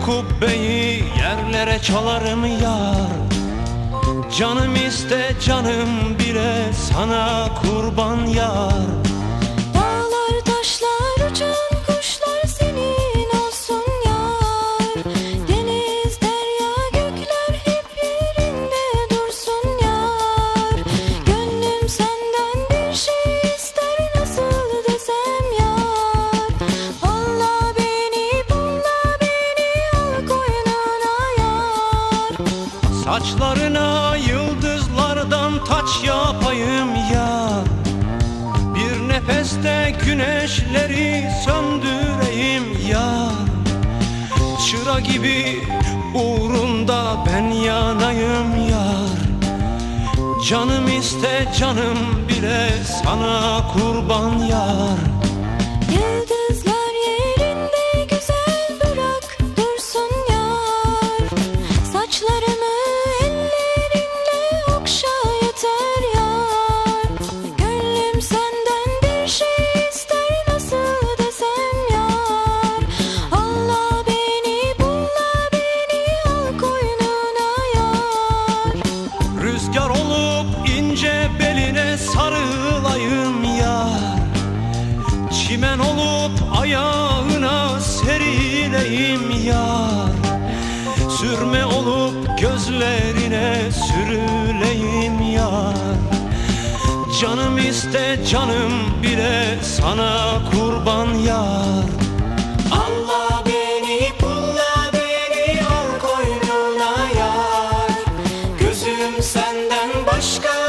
kubbeyi yerlere çalarım yar. Canım iste canım bile sana kurban yar. Dağlar taşlar uçan kuşlar senin olsun yar. Deniz derya gökler hep yerinde dursun yar. Gönlüm senden bir şey ister, nasıl desem yar. Alla beni pulla beni al koynuna yar. Saçlarına yıldızlardan taç yapayım yar. Bir nefeste güneşleri söndüreyim yar. Çıra gibi uğrunda ben yanayım yar. Canım iste canım bile sana kurban yar. Yıldızlar yerinde güzel bırak dursun yar. Saçlarımı ellerinle okşa yeter yar. Gönlüm senden bir şey ister, nasıl desem yar. Alla beni pulla beni al koynuna yar. Rüzgar olup ince beline sarılayım yar. Çimen olup ayağına serileyim yar. Sürme olup gözlerine sürüleyim yar. Canım iste canım bile sana kurban yar. Alla beni pulla beni al koynuna yar. Gözüm senden başka